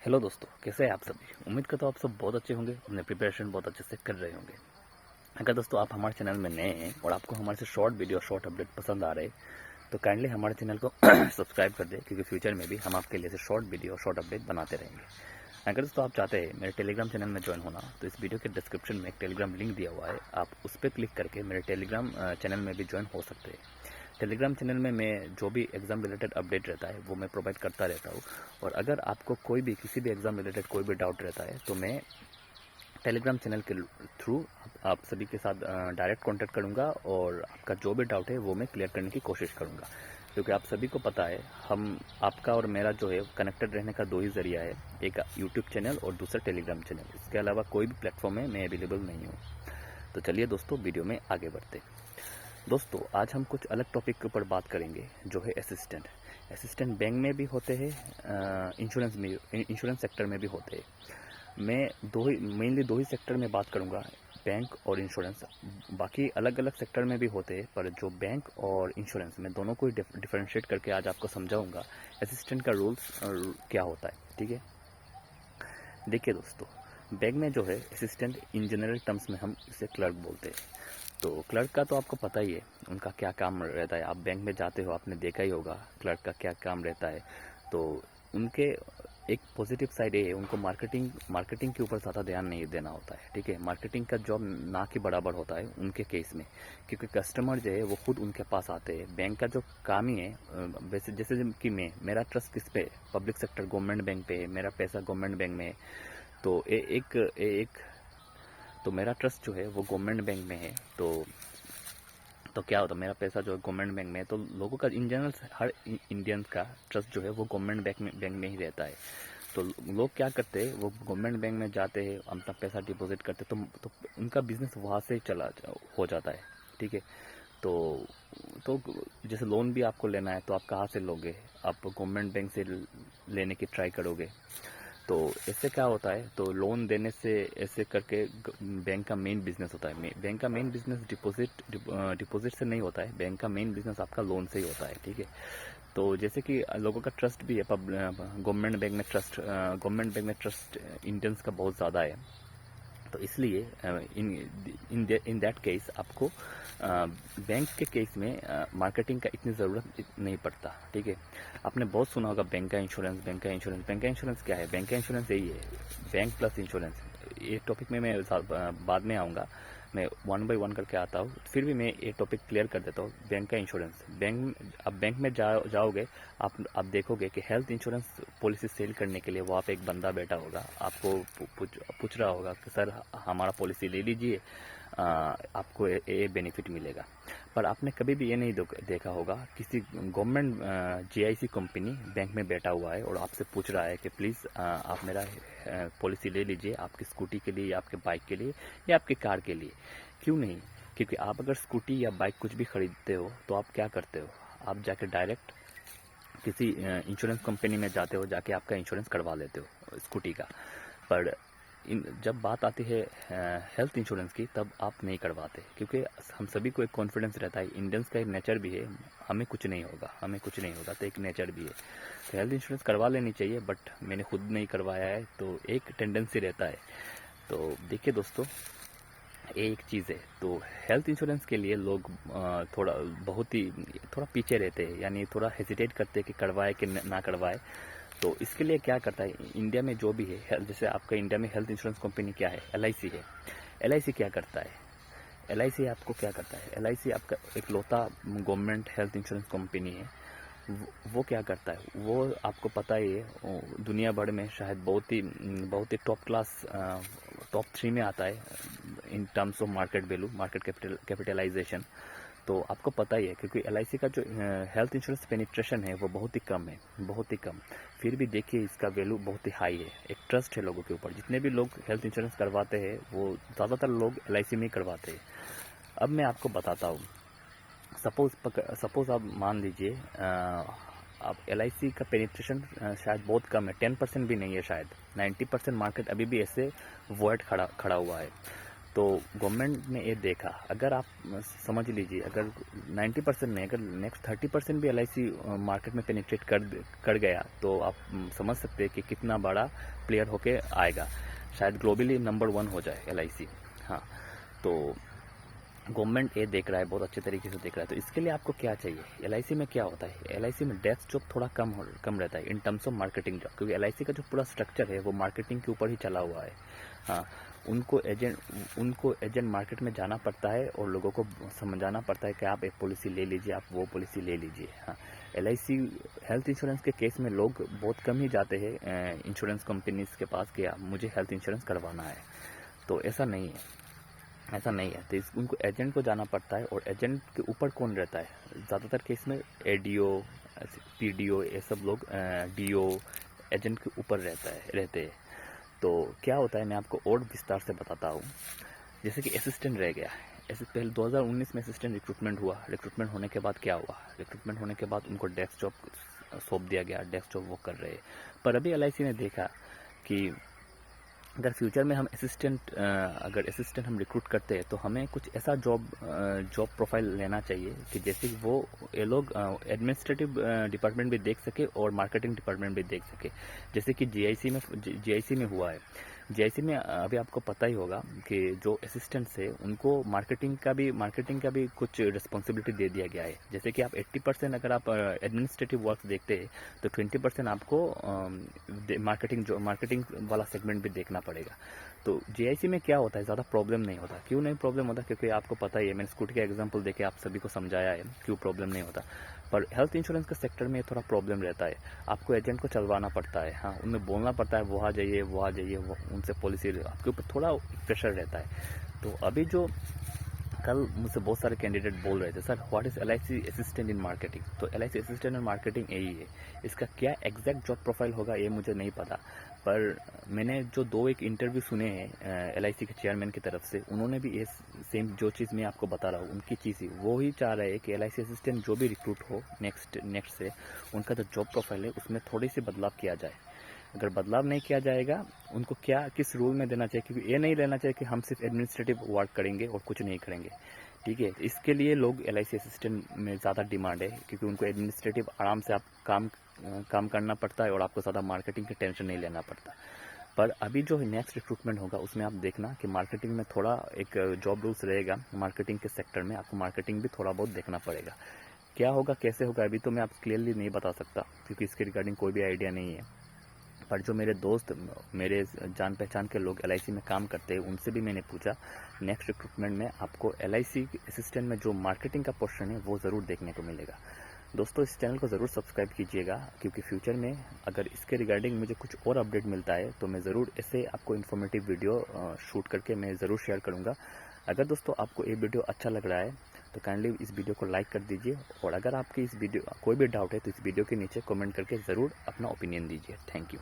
Hello दोस्तों, कैसे हैं आप सभी। उम्मीद करता हूँ आप सब बहुत अच्छे होंगे, अपने प्रिपरेशन बहुत अच्छे से कर रहे होंगे। अगर दोस्तों आप हमारे चैनल में नए हैं और आपको हमारे से शॉर्ट वीडियो शॉर्ट अपडेट पसंद आ रहे हैं तो काइंडली हमारे चैनल को सब्सक्राइब कर दें, क्योंकि फ्यूचर में भी हम आपके लिए से शॉर्ट वीडियो शॉर्ट अपडेट बनाते रहेंगे। अगर दोस्तों आप चाहते हैं मेरे टेलीग्राम चैनल में ज्वाइन होना तो इस वीडियो के डिस्क्रिप्शन में एक टेलीग्राम लिंक दिया हुआ है, आप उस पर क्लिक करके मेरे टेलीग्राम चैनल में भी ज्वाइन हो सकते हैं। टेलीग्राम चैनल में मैं जो भी एग्ज़ाम रिलेटेड अपडेट रहता है वो मैं प्रोवाइड करता रहता हूँ। और अगर आपको कोई भी किसी भी एग्ज़ाम रिलेटेड कोई भी डाउट रहता है तो मैं टेलीग्राम चैनल के थ्रू आप सभी के साथ डायरेक्ट कांटेक्ट करूंगा और आपका जो भी डाउट है वो मैं क्लियर करने की कोशिश करूंगा। क्योंकि आप सभी को पता है हम आपका और मेरा जो है कनेक्टेड रहने का दो ही ज़रिया है, एक यूट्यूब चैनल और दूसरा टेलीग्राम चैनल। इसके अलावा कोई भी प्लेटफॉर्म में मैं अवेलेबल नहीं हूँ। तो चलिए दोस्तों वीडियो में आगे बढ़ते। दोस्तों आज हम कुछ अलग टॉपिक के ऊपर बात करेंगे, जो है असिस्टेंट। असिस्टेंट बैंक में भी होते हैं, इंश्योरेंस सेक्टर में भी होते हैं। मैं मेनली दो ही सेक्टर में बात करूंगा, बैंक और इंश्योरेंस। बाकी अलग अलग सेक्टर में भी होते हैं, पर जो बैंक और इंश्योरेंस में दोनों को डिफरेंशिएट करके आज आपको समझाऊंगा असिस्टेंट का रूल्स क्या होता है। ठीक है, देखिए दोस्तों, बैंक में जो है असिस्टेंट इन जनरल टर्म्स में हम इसे क्लर्क बोलते हैं। तो क्लर्क का तो आपको पता ही है उनका क्या काम रहता है। आप बैंक में जाते हो, आपने देखा ही होगा क्लर्क का क्या काम रहता है। तो उनके एक पॉजिटिव साइड ये है, उनको मार्केटिंग के ऊपर ज़्यादा ध्यान नहीं देना होता है। ठीक है, मार्केटिंग का जॉब ना के बराबर होता है उनके केस में, क्योंकि कस्टमर जो है वो खुद उनके पास आते हैं। बैंक का जो काम ही है, वैसे जैसे कि मेरा ट्रस्ट किस पे, पब्लिक सेक्टर गवर्नमेंट बैंक पे है, मेरा पैसा गवर्नमेंट बैंक में है। तो एक तो मेरा ट्रस्ट जो है वो गवर्नमेंट बैंक में है। तो क्या होता है, मेरा पैसा जो है गवर्नमेंट बैंक में है, तो लोगों का इन जनरल हर इंडियंस का ट्रस्ट जो है वो गवर्नमेंट बैंक में ही रहता है। तो लोग क्या करते हैं, वो गवर्नमेंट बैंक में जाते हैं, अपना पैसा डिपॉजिट करते हैं, तो उनका बिजनेस वहाँ से हो जाता है। ठीक है, तो तो जैसे लोन भी आपको लेना है तो आप कहाँ से लोगे, आप गवर्नमेंट बैंक से लेने की ट्राई करोगे। तो इससे क्या होता है, तो लोन देने से ऐसे करके बैंक का मेन बिजनेस होता है। बैंक का मेन बिजनेस डिपॉजिट से नहीं होता है, बैंक का मेन बिजनेस आपका लोन से ही होता है। ठीक है, तो जैसे कि लोगों का ट्रस्ट भी है गवर्नमेंट बैंक में ट्रस्ट इंडियंस का बहुत ज़्यादा है। तो इसलिए इन दैट केस आपको बैंक के केस में मार्केटिंग का इतनी ज़रूरत नहीं पड़ता। ठीक है, आपने बहुत सुना होगा बैंक का इंश्योरेंस, बैंक का इंश्योरेंस। बैंक का इंश्योरेंस क्या है? बैंक का इंश्योरेंस यही है, बैंक प्लस इंश्योरेंस। ये टॉपिक में मैं बाद में आऊँगा, मैं वन बाय वन करके आता हूँ। फिर भी मैं ये टॉपिक क्लियर कर देता हूँ। बैंक का इंश्योरेंस, अब बैंक में जाओगे, आप देखोगे कि हेल्थ इंश्योरेंस पॉलिसी सेल करने के लिए वहाँ पे एक बंदा बैठा होगा, आपको पूछ रहा होगा कि सर हमारा पॉलिसी ले लीजिए, आपको ये बेनिफिट मिलेगा। पर आपने कभी भी ये नहीं देखा होगा किसी गवर्नमेंट जीआईसी कंपनी बैंक में बैठा हुआ है और आपसे पूछ रहा है कि प्लीज़ आप मेरा पॉलिसी ले लीजिए, आपकी स्कूटी के लिए या आपके बाइक के लिए या आपकी कार के लिए। क्यों नहीं? क्योंकि आप अगर स्कूटी या बाइक कुछ भी खरीदते हो तो आप क्या करते हो, आप जाके डायरेक्ट किसी इंश्योरेंस कंपनी में जाते हो, जाके आपका इंश्योरेंस करवा लेते हो स्कूटी का। पर जब बात आती है हेल्थ इंश्योरेंस की, तब आप नहीं करवाते, क्योंकि हम सभी को एक कॉन्फिडेंस रहता है, इंडियंस का एक नेचर भी है, हमें कुछ नहीं होगा, हमें कुछ नहीं होगा, तो एक नेचर भी है। तो हेल्थ इंश्योरेंस करवा लेनी चाहिए, बट मैंने खुद नहीं करवाया है, तो एक टेंडेंसी रहता है। तो देखिए दोस्तों, ये एक चीज़ है। तो हेल्थ इंश्योरेंस के लिए लोग थोड़ा पीछे रहते हैं, यानी थोड़ा हेजिटेट करते हैं कि करवाए कि ना करवाए। तो इसके लिए क्या करता है इंडिया में जो भी है, जैसे आपका इंडिया में हेल्थ इंश्योरेंस कंपनी क्या है, एलआईसी है। एलआईसी क्या करता है, एलआईसी आपको क्या करता है, एलआईसी आपका एक लौता गवर्नमेंट हेल्थ इंश्योरेंस कंपनी है। वो क्या करता है, वो आपको पता ही है, दुनिया भर में शायद बहुत ही टॉप क्लास, टॉप 3 में आता है in terms of market value, market capitalisation. तो आपको पता ही है, क्योंकि एलआईसी का जो हेल्थ इंश्योरेंस पेनिट्रेशन है वो बहुत ही कम है, बहुत ही कम। फिर भी देखिए इसका वैल्यू बहुत ही हाई है, एक ट्रस्ट है लोगों के ऊपर। जितने भी लोग हेल्थ इंश्योरेंस करवाते हैं वो ज़्यादातर लोग एलआईसी में ही करवाते हैं। अब मैं आपको बताता हूँ, सपोज आप मान लीजिए आप एलआईसी का पेनिट्रेशन शायद बहुत कम है, 10% भी नहीं है, शायद 90% मार्केट अभी भी ऐसे वर्ड खड़ा हुआ है। तो गवर्नमेंट ने ये देखा, अगर आप समझ लीजिए अगर 90% नहीं, अगर नेक्स्ट 30% भी LIC मार्केट में पेनिट्रेट कर गया तो आप समझ सकते हैं कि कितना बड़ा प्लेयर होके आएगा, शायद ग्लोबली नंबर 1 हो जाए LIC। हाँ, तो गवर्नमेंट ये देख रहा है, बहुत अच्छे तरीके से देख रहा है। तो इसके लिए आपको क्या चाहिए, LIC में क्या होता है, LIC में डेस्क जॉब थोड़ा कम रहता है in terms of marketing job, क्योंकि LIC का जो पूरा स्ट्रक्चर है वो मार्केटिंग के ऊपर ही चला हुआ है। हाँ, उनको एजेंट मार्केट में जाना पड़ता है और लोगों को समझाना पड़ता है कि आप एक पॉलिसी ले लीजिए, आप वो पॉलिसी ले लीजिए। हाँ, LIC हेल्थ इंश्योरेंस के केस में लोग बहुत कम ही जाते हैं इंश्योरेंस कंपनीज के पास कि मुझे हेल्थ इंश्योरेंस करवाना है, तो ऐसा नहीं है। तो उनको एजेंट को जाना पड़ता है, और एजेंट के ऊपर कौन रहता है, ज़्यादातर केस में ADO, PDO, ये सब लोग DO एजेंट के ऊपर रहते हैं। तो क्या होता है, मैं आपको और विस्तार से बताता हूँ। जैसे कि असिस्टेंट रह गया, ऐसे पहले 2019 में असिस्टेंट रिक्रूटमेंट हुआ। रिक्रूटमेंट होने के बाद क्या हुआ, रिक्रूटमेंट होने के बाद उनको डेस्क जॉब सौंप दिया गया, डेस्क जॉब वो कर रहे हैं। पर अभी LIC ने देखा कि अगर फ्यूचर में हम अगर असिस्टेंट हम रिक्रूट करते हैं तो हमें कुछ ऐसा जॉब प्रोफाइल लेना चाहिए कि जैसे ये लोग एडमिनिस्ट्रेटिव डिपार्टमेंट भी देख सके और मार्केटिंग डिपार्टमेंट भी देख सके, जैसे कि GIC में हुआ है। GIC में अभी आपको पता ही होगा कि जो असिस्टेंट्स है उनको मार्केटिंग का भी कुछ रिस्पॉन्सिबिलिटी दे दिया गया है। जैसे कि आप 80% अगर आप एडमिनिस्ट्रेटिव वर्क देखते हैं तो 20% आपको मार्केटिंग वाला सेगमेंट भी देखना पड़ेगा। तो GIC में क्या होता है, ज़्यादा प्रॉब्लम नहीं होता। क्यों नहीं प्रॉब्लम होता, क्योंकि आपको पता ही है, मैंने स्कूटी का एग्जांपल देके आप सभी को समझाया है क्यों प्रॉब्लम नहीं होता। पर हेल्थ इंश्योरेंस के सेक्टर में थोड़ा प्रॉब्लम रहता है, आपको एजेंट को चलवाना पड़ता है। हाँ, उन्हें बोलना पड़ता है वहाँ जाइए, उनसे पॉलिसी, आपके ऊपर थोड़ा प्रेशर रहता है। तो अभी जो कल मुझसे बहुत सारे कैंडिडेट बोल रहे थे, sir what is LIC assistant in marketing. तो LIC असिस्टेंट इन मार्केटिंग यही है। इसका क्या एग्जैक्ट जॉब प्रोफाइल होगा ये मुझे नहीं पता, पर मैंने जो एक इंटरव्यू सुने हैं LIC के चेयरमैन की तरफ से, उन्होंने भी ये सेम जो चीज़ मैं आपको बता रहा हूँ उनकी चीज़ ही वो ही चाह रहे हैं कि LIC असिस्टेंट जो भी रिक्रूट हो नेक्स्ट से, उनका जो जॉब प्रोफाइल है उसमें थोड़ी सी बदलाव किया जाए। अगर बदलाव नहीं किया जाएगा, उनको किस रूल में देना चाहिए, क्योंकि ये नहीं लेना चाहिए कि हम सिर्फ एडमिनिस्ट्रेटिव वर्क करेंगे और कुछ नहीं करेंगे। ठीक है, इसके लिए लोग LIC असिस्टेंट में ज़्यादा डिमांड है, क्योंकि उनको एडमिनिस्ट्रेटिव आराम से आप काम करना पड़ता है और आपको ज़्यादा मार्केटिंग की टेंशन नहीं लेना पड़ता। पर अभी जो नेक्स्ट रिक्रूटमेंट होगा उसमें आप देखना कि मार्केटिंग में थोड़ा एक जॉब रूल्स रहेगा, मार्केटिंग के सेक्टर में आपको मार्केटिंग भी थोड़ा बहुत देखना पड़ेगा। क्या होगा, कैसे होगा, अभी तो मैं आपको क्लियरली नहीं बता सकता, क्योंकि इसके रिगार्डिंग कोई भी आइडिया नहीं है। पर जो मेरे दोस्त, मेरे जान पहचान के लोग LIC में काम करते हैं, उनसे भी मैंने पूछा, नेक्स्ट रिक्रूटमेंट में आपको LIC असिस्टेंट में जो मार्केटिंग का पोर्शन है वो ज़रूर देखने को मिलेगा। दोस्तों, इस चैनल को ज़रूर सब्सक्राइब कीजिएगा, क्योंकि फ्यूचर में अगर इसके रिगार्डिंग मुझे कुछ और अपडेट मिलता है तो मैं ज़रूर ऐसे आपको इन्फॉर्मेटिव वीडियो शूट करके मैं ज़रूर शेयर करूँगा। अगर दोस्तों आपको ये वीडियो अच्छा लग रहा है तो काइंडली इस वीडियो को लाइक कर दीजिए, और अगर आपकी इस वीडियो कोई भी डाउट है तो इस वीडियो के नीचे कमेंट करके ज़रूर अपना ओपिनियन दीजिए। Thank you.